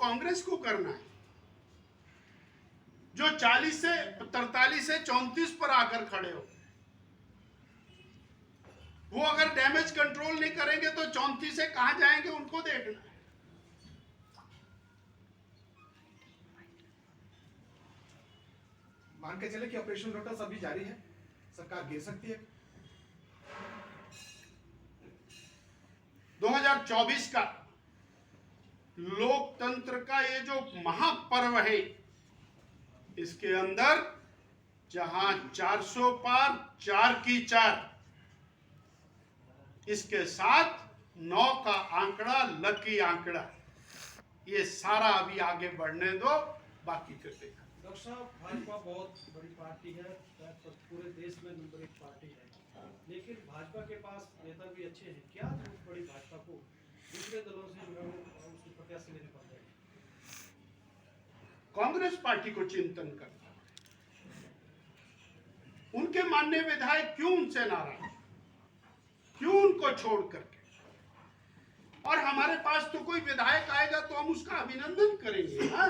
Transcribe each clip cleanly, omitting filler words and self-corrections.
कांग्रेस को करना है, जो 43 से 34 पर आकर खड़े हो। वो अगर डैमेज कंट्रोल नहीं करेंगे तो 34 से कहां जाएंगे, उनको देखना है। मान के चले कि ऑपरेशन लोटस अभी जारी है, सरकार गिर सकती है। 2024 का लोकतंत्र का ये जो महापर्व है, इसके अंदर जहां 400 पार 4 की 4, इसके साथ 9 का आंकड़ा, लकी आंकड़ा, ये सारा अभी आगे बढ़ने दो, बाकी फिर देखा। डॉक्टर साहब, भाजपा बहुत बड़ी पार्टी है, पूरे देश में नंबर 1 पार्टी है, लेकिन भाजपा के पास नेता भी अच्छे हैं। क्या जरूरत पड़ी भाजपा को दूसरे दलों से जो है उसके प्रत्याशी लेने पड़ रहे हैं? कांग्रेस पार्टी को चिंतन करना, उनके माननीय विधायक क्यों उनसे नाराज, क्यों उनको छोड़ करके। और हमारे पास तो कोई विधायक आएगा तो हम उसका अभिनंदन करेंगे ना।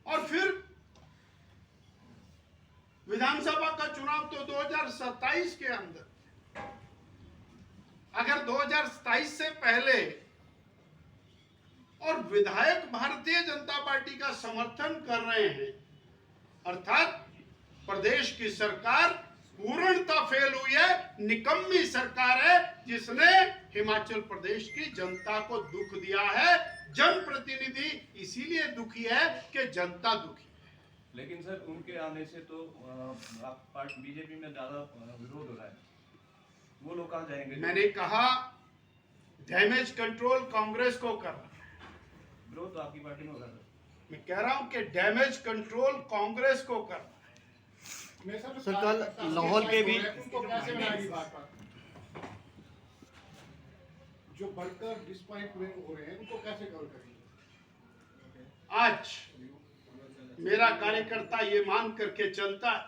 और फिर विधानसभा का चुनाव तो 2027 के अंदर, अगर 2027 से पहले और विधायक भारतीय जनता पार्टी का समर्थन कर रहे हैं, अर्थात प्रदेश की सरकार पूर्णतः फेल हुई है, निकम्मी सरकार है, जिसने हिमाचल प्रदेश की जनता को दुख दिया है। जनप्रतिनिधि इसीलिए दुखी है कि जनता दुखी है। लेकिन सर, उनके आने से तो बीजेपी में ज्यादा विरोध हो रहा है, वो लोग कहाँ जाएंगे? मैंने कहा डैमेज कंट्रोल कांग्रेस को करना है। विरोध तो आपकी पार्टी में हो रहा है। मैं कह रहा हूं कि डैमेज कंट्रोल कांग्रेस को करना है। सर, कल लाहौल के भी उनको कैसे बनाएगी भाजपा? जो बढ़कर डिसअपॉइंटमेंट हो रहे हैं, उनको कैसे कवर करेंगे? आज मेरा कार्यकर्ता ये मान करके चलता है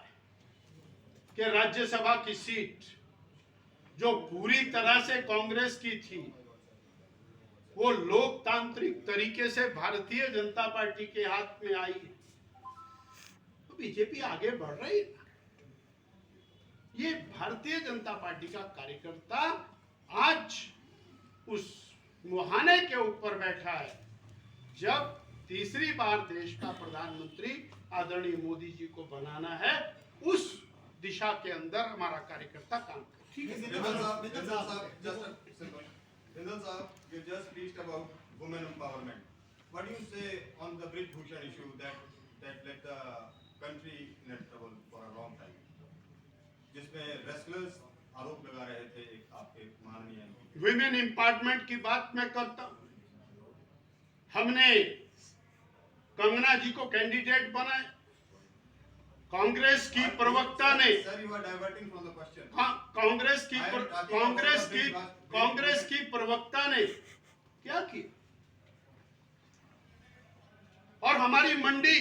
कि राज्यसभा की सीट जो पूरी तरह से कांग्रेस की थी, वो लोकतांत्रिक तरीके से भारतीय जनता पार्टी के हाथ में आई है। तो बीजेपी आगे बढ़ रही है। ये भारतीय जनता पार्टी का कार्यकर्ता आज उस मुहाने के ऊपर बैठा है, जब तीसरी बार देश का प्रधानमंत्री आदरणीय मोदी जी को बनाना है, उस दिशा के अंदर हमारा कार्यकर्ता काम कर। Vindal sahab, you just preached about women empowerment. What do you say on the Brij Bhushan issue that led the country in trouble for a long time? जिसमें wrestlers आरोप लगा रहे थे एक आपके माननीय विमेन एम्पावरमेंट की बात मैं करता हूं। हमने कंगना जी को कैंडिडेट बनाया, कांग्रेस की प्रवक्ता ने कांग्रेस की प्रवक्ता ने क्या किया, और हमारी मंडी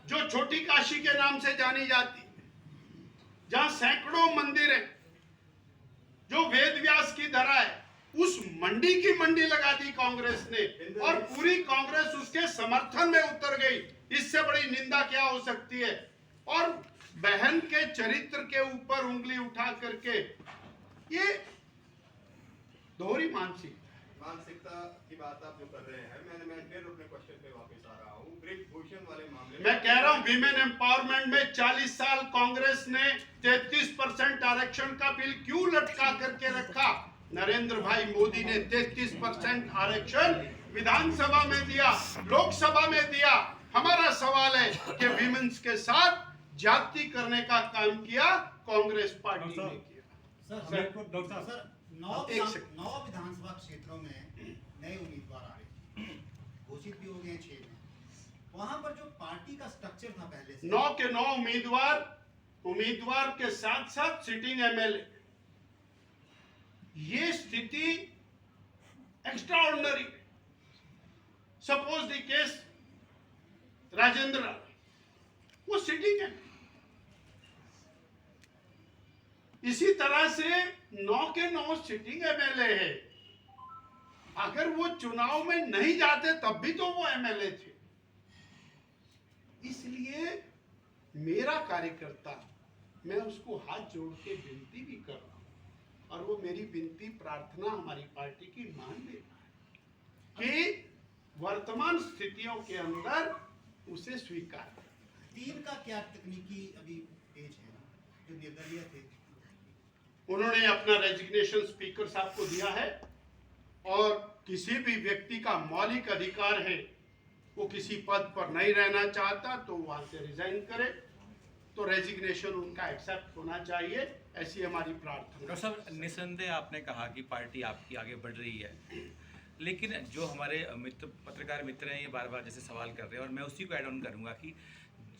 जो छोटी काशी के नाम से जानी जाती है, जहां सैकड़ों मंदिर हैं, जो वेद व्यास की धरा है, उस मंडी की मंडी लगा दी कांग्रेस ने, और पूरी कांग्रेस उसके समर्थन में उतर गई। इससे बड़ी निंदा क्या हो सकती है? और बहन के चरित्र के ऊपर उंगली उठा करके ये दोहरी मानसिकता की बात आप जो कर रहे हैं, मैं फिर अपने क्वेश्चन पे वापस आ रहा हूँ। ब्रिज भूषण वाले मामले मैं कह रहा हूँ, विमेन एम्पावरमेंट में 40 साल कांग्रेस ने 33% आरक्षण का बिल क्यों लटका करके रखा? नरेंद्र भाई मोदी ने 33% आरक्षण विधानसभा में दिया, लोकसभा में दिया। हमारा सवाल है कि विमेन्स के साथ जाति करने का काम किया कांग्रेस पार्टी ने किया। सर, 9 विधानसभा क्षेत्रों में नए उम्मीदवार आ रहे हैं, घोषित भी हो गए 6 में। वहां पर जो पार्टी का स्ट्रक्चर था पहले से, 9 के 9 उम्मीदवार के साथ साथ सिटिंग एमएलए, ये स्थिति extraordinary. Suppose the case Rajendra, वो सिटिंग है। इसी तरह से 9 के 9 सिटिंग एमएलए है, अगर वो चुनाव में नहीं जाते तब भी तो वो एमएलए थे। इसलिए मेरा कार्यकर्ता, मैं उसको हाथ जोड़ के विनती भी कर रहा हूं और वो मेरी विनती प्रार्थना हमारी पार्टी की मान लेना है कि वर्तमान स्थितियों के अंदर उसे स्वीकार करें। 3 का क्या तकनीकी अभी पेज है जो निर्दलीय थे? उन्होंने अपना रेजिग्नेशन स्पीकर साहब को दिया है और किसी भी व्यक्ति का मौलिक अधिकार है, वो किसी पद पर नहीं रहना चाहता तो वहां से रिजाइन करे, तो रेजिग्नेशन उनका एक्सेप्ट होना चाहिए, ऐसी हमारी प्रार्थना। डॉक्टर साहब, निस्संदेह आपने कहा कि पार्टी आपकी आगे बढ़ रही है, लेकिन जो हमारे मित्र पत्रकार मित्र हैं ये बार बार जैसे सवाल कर रहे हैं और मैं उसी को ऐड ऑन करूँगा कि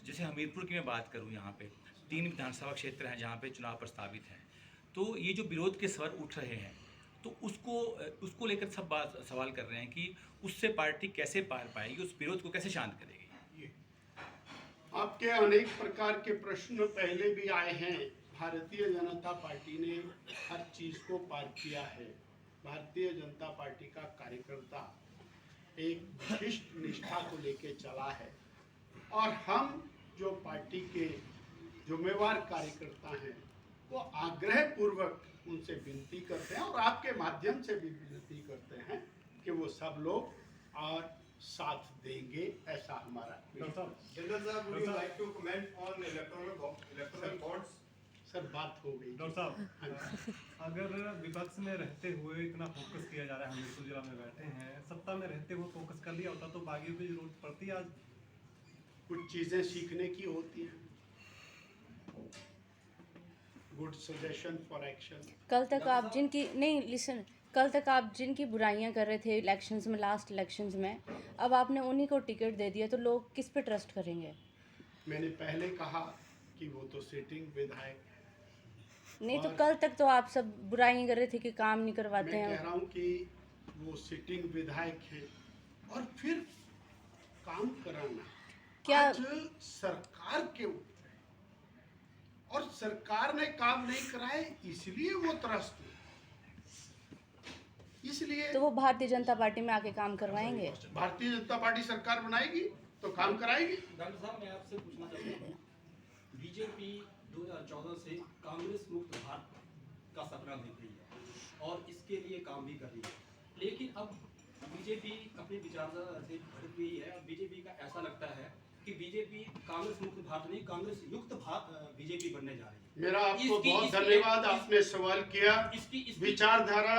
जैसे हमीरपुर की मैं बात करूँ, यहाँ पे 3 विधानसभा क्षेत्र हैं जहाँ पे चुनाव प्रस्तावित हैं, तो ये जो विरोध के स्वर उठ रहे हैं तो उसको लेकर सब बात सवाल कर रहे हैं कि उससे पार्टी कैसे पार पाएगी, उस विरोध को कैसे शांत करेगी। आपके अनेक प्रकार के प्रश्न पहले भी आए हैं। भारतीय जनता पार्टी ने हर चीज को पार किया है। भारतीय जनता पार्टी का कार्यकर्ता एक विशिष्ट निष्ठा को लेके चला है और हम जो पार्टी के जिम्मेवार कार्यकर्ता हैं वो आग्रह पूर्वक उनसे विनती करते हैं और आपके माध्यम से भी विनती करते हैं कि वो सब लोग और साथ देंगे, ऐसा हमारा। General Sahab, would you like to comment on electoral bonds? Sir बात हो गई। डॉक्टर साहब, अगर विपक्ष में रहते हुए इतना फोकस किया जा रहा है, हमीरपुर जिला में बैठे हैं, सत्ता में रहते हुए फोकस कर लिया होता तो बागियों की जरूरत पड़ती आज? कुछ चीजें सीखने की होती हैं। Good suggestion for action. कल तक आप जिनकी बुराइयां कर रहे थे इलेक्शंस में, लास्ट इलेक्शंस में, अब आपने उन्हीं को टिकट दे दिया तो लोग किस पे ट्रस्ट करेंगे? मैंने पहले कहा कि वो तो सिटिंग विधायक है। नहीं तो कल तक तो आप सब बुराइयां कर रहे थे कि काम नहीं करवाते मैं हैं। कह रहा हूँ कि वो सिटिंग विधायक है और फिर काम कराना क्या आज सरकार के ऊपर, और सरकार ने काम नहीं कराए इसलिए वो त्रस्त है। इसलिए तो वो भारतीय जनता पार्टी में आके काम करवाएंगे? भारतीय जनता पार्टी सरकार बनाएगी तो काम कराएगी। डॉक्टर साहब, मैं आपसे पूछना चाहता हूँ, बीजेपी 2014 से कांग्रेस मुक्त भारत का सपना देख रही है और इसके लिए काम भी कर रही है, लेकिन अब बीजेपी अपनी विचारधारा से भटक गई है। बीजेपी का ऐसा लगता है कि बीजेपी कांग्रेस मुक्त भारत नहीं, कांग्रेस युक्त बीजेपी बनने जा रही है। मेरा आपको बहुत धन्यवाद, आपने सवाल किया। विचारधारा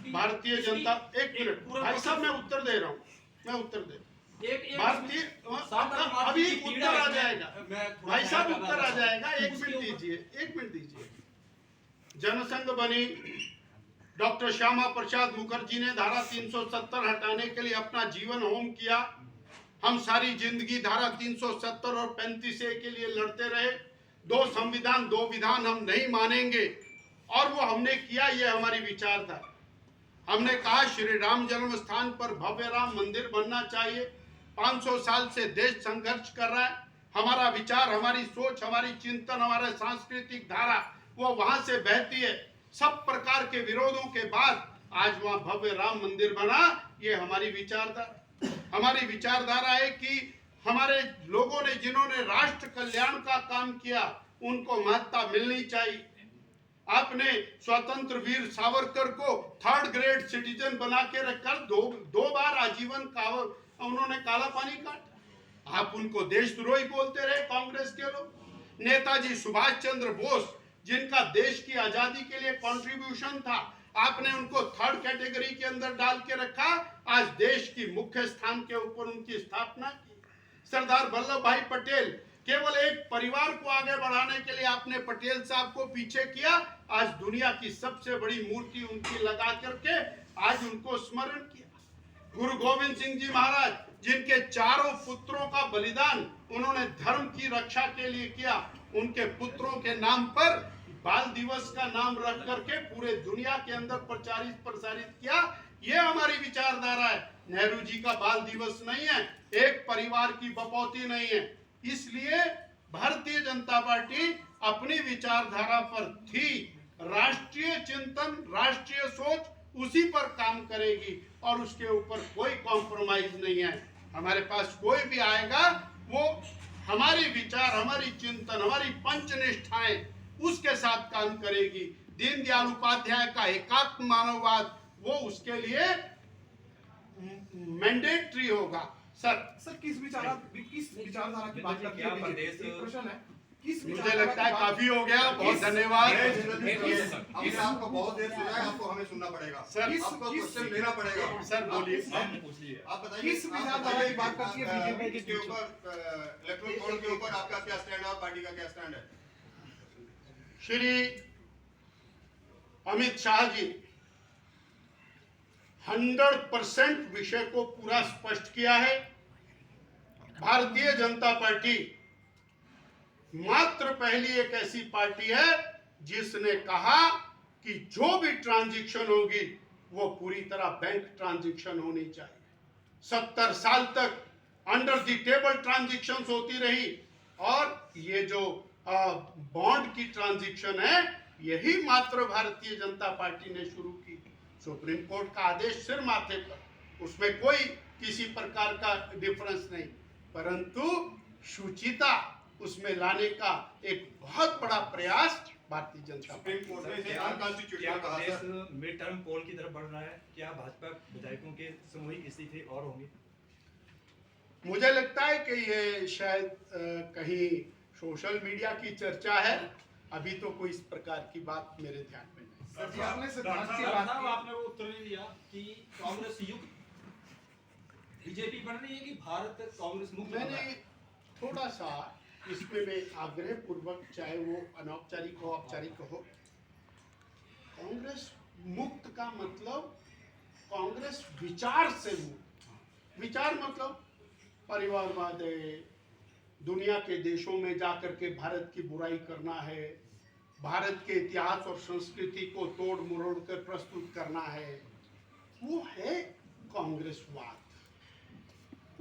भारतीय जनता, एक मिनट भाई साहब, मैं उत्तर दे रहा हूँ, भारतीय अभी उत्तर आ जाएगा भाई साहब, उत्तर आ जाएगा। एक मिनट दीजिए। जनसंघ बनी, डॉक्टर श्यामा प्रसाद मुखर्जी ने धारा 370 हटाने के लिए अपना जीवन होम किया। हम सारी जिंदगी धारा 370 और 35A के लिए लड़ते रहे। 2 संविधान 2 विधान हम नहीं मानेंगे और वो हमने किया, ये हमारी विचारधारा। हमने कहा श्री राम जन्म स्थान पर भव्य राम मंदिर बनना चाहिए। 500 साल से देश संघर्ष कर रहा है। हमारा विचार, हमारी सोच, हमारी चिंतन, हमारा सांस्कृतिक धारा वो वहां से बहती है। सब प्रकार के विरोधों के बाद आज वहां भव्य राम मंदिर बना, ये हमारी विचारधारा। हमारी विचारधारा है कि हमारे लोगों ने, जिन्होंने राष्ट्र कल्याण का काम किया, उनको महत्ता मिलनी चाहिए। आपने स्वतंत्र वीर सावरकर को 3rd ग्रेड सिटीजन बना के रखकर दो बार आजीवन उन्होंने काला पानी काटा। आप उनको देशद्रोही बोलते रहे कांग्रेस के लोग। नेताजी सुभाष चंद्र बोस, जिनका देश की आजादी के लिए कंट्रीब्यूशन था, आपने उनको 3rd कैटेगरी के अंदर डाल के रखा। आज देश की मुख्य स्थान के ऊपर उनकी स्थापना की। सरदार वल्लभ भाई पटेल, केवल एक परिवार को आगे बढ़ाने के लिए आपने पटेल साहब को पीछे किया। आज दुनिया की सबसे बड़ी मूर्ति उनकी लगा करके आज उनको स्मरण किया। गुरु गोविंद सिंह जी महाराज, जिनके 4 पुत्रों का बलिदान उन्होंने धर्म की रक्षा के लिए किया, उनके पुत्रों के नाम पर बाल दिवस का नाम रख करके पूरे दुनिया के अंदर प्रसारित किया। ये हमारी विचारधारा है। नेहरू जी का बाल दिवस नहीं है, एक परिवार की बपौती नहीं है। इसलिए भारतीय जनता पार्टी अपनी विचारधारा पर थी। राष्ट्रीय चिंतन, राष्ट्रीय सोच, उसी पर काम करेगी और उसके ऊपर कोई कॉम्प्रोमाइज नहीं है। हमारे पास कोई भी आएगा वो हमारे विचार, हमारी चिंतन, हमारी पंचनिष्ठाएं उसके साथ काम करेगी। दीनदयाल उपाध्याय का एकात्म मानववाद वो उसके लिए मैंडेटरी होगा। सर किस विचारधारा की बात करते हैं बीजेपी? एक प्रश्न है, किस मुझे लगता है काफी हो गया, बहुत धन्यवाद। हमने आपको बहुत देर सुना है, आपको हमें सुनना पड़ेगा सर, आपको क्वेश्चन लेना पड़ेगा। सर बोलिए। आप बताइए किस विचारधारा की बात करती है बीजेपी इसके ऊपर, इलेक्ट्रल बॉन्ड के ऊपर आपका क्या स्टैंड है और पार्टी का क्या स्टैंड है? श्री अमित शाह जी 100% विषय को पूरा स्पष्ट किया है। भारतीय जनता पार्टी मात्र पहली एक ऐसी पार्टी है जिसने कहा कि जो भी ट्रांजैक्शन होगी वो पूरी तरह बैंक ट्रांजैक्शन होनी चाहिए। 70 साल तक अंडर द टेबल ट्रांजैक्शंस होती रही और ये जो बॉन्ड की ट्रांजैक्शन है यही मात्र भारतीय जनता पार्टी ने शुरू की। सुप्रीम कोर्ट का आदेश सिर माथे पर, उसमें कोई किसी प्रकार का डिफरेंस नहीं, परंतु शुचिता उसमें लाने का एक बहुत बड़ा प्रयास भारतीय जनता सुप्रीम कोर्ट ने इसे अनकॉन्स्टिट्यूशनल कहा सर। मिड टर्म पोल की तरफ बढ़ रहा है, क्या भाजपा विधायकों के सामूहिक इस्तीफे और होंगे? मुझे लगता है कि ये शायद कहीं सोशल मीडिया की चर्चा है, अभी तो कोई इस प्रकार की बात मेरे ध्यान में नहीं। सर जी, आपने सिद्धांत की साहब, बात की। आपने वो उत्तर नहीं दिया कि कांग्रेस युक्त बीजेपी बन रही है कि भारत कांग्रेस मुक्त बन रहा मैंने है? थोड़ा सा इसमें मैं आग्रह पूर्वक, चाहे वो अनौपचारिक हो औपचारिक हो, कांग्रेस मुक्त का मतलब कांग्रेस विचार से मुक्त। विचार मतलब परिवारवाद है, दुनिया के देशों में जाकर के भारत की बुराई करना है, भारत के इतिहास और संस्कृति को तोड़ मरोड़ कर प्रस्तुत करना है, वो है कांग्रेसवाद।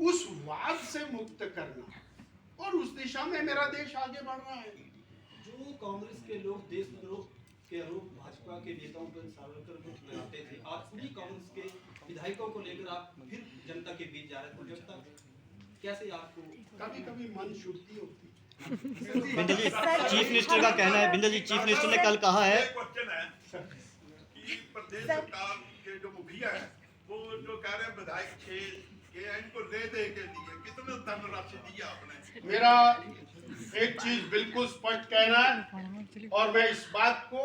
उस वाद से मुक्त करना और उस दिशा में मेरा देश आगे बढ़ रहा है। जो कांग्रेस के लोग देशद्रोह के आरोप भाजपा के नेताओं पर लगाते थे, आज उन्हीं कांग्रेस के विधायकों को लेकर आप फिर जनता के बीच जा रहे थे। जनता कैसे आपको कभी कभी मन शुद्धि होती है। बिंदल जी, चीफ मिनिस्टर का कहना है, बिंदल जी चीफ मिनिस्टर ने कल कहा है क्वेश्चन है कि प्रदेश सरकार के जो मुखिया है वो जो कह रहे हैं विधायक 6 के इनको दे दे के दिए, कितने धनराशि दी आपने? मेरा एक चीज बिल्कुल स्पष्ट कहना है और मैं इस बात को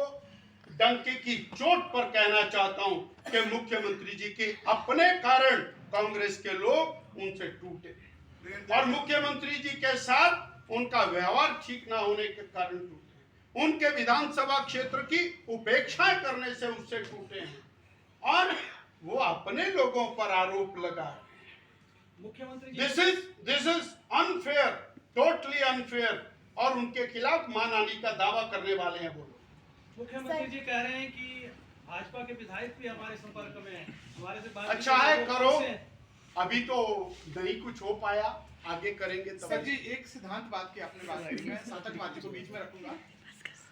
डंके की चोट पर कहना चाहता हूं कि मुख्यमंत्री जी के अपने कारण कांग्रेस के लोग उनसे टूटे और मुख्यमंत्री जी के साथ उनका व्यवहार ठीक ना होने के कारण टूटे, उनके विधानसभा क्षेत्र की उपेक्षा करने से उससे टूटे हैं और वो अपने लोगों पर आरोप लगा। मुख्यमंत्री this is unfair, totally unfair और उनके खिलाफ मानहानि का दावा करने वाले हैं वो लोग। मुख्यमंत्री जी कह रहे हैं कि भाजपा के विधायक भी हमारे संपर्क में हैं, हमारे से बात अच्छा है, करो, अभी तो नहीं कुछ हो पाया, आगे करेंगे तब। सर जी, एक सिद्धांत बात की आपने बात करी, मैं सातकवादी को बीच में रखूंगा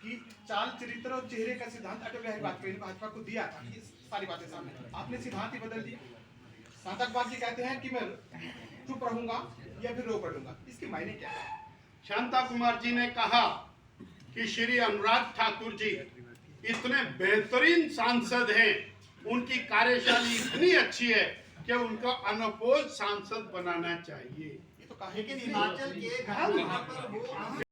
कि चाल चरित्र और चेहरे का सिद्धांत अटल बिहारी वाजपेयी ने भाजपा को दिया था। ये सारी बातें सामने, आपने सिद्धांत ही बदल दिया। सातकवादी कहते हैं कि मैं चुप रहूंगा या फिर रो पड़ूंगा, इसके मायने क्या है? शांता कुमार जी ने कहा कि श्री अनुराग ठाकुर जी इतने बेहतरीन सांसद हैं, उनकी कार्यशैली इतनी अच्छी है कि उनको अनअपोज सांसद बनाना चाहिए। लेकिन हिमाचल के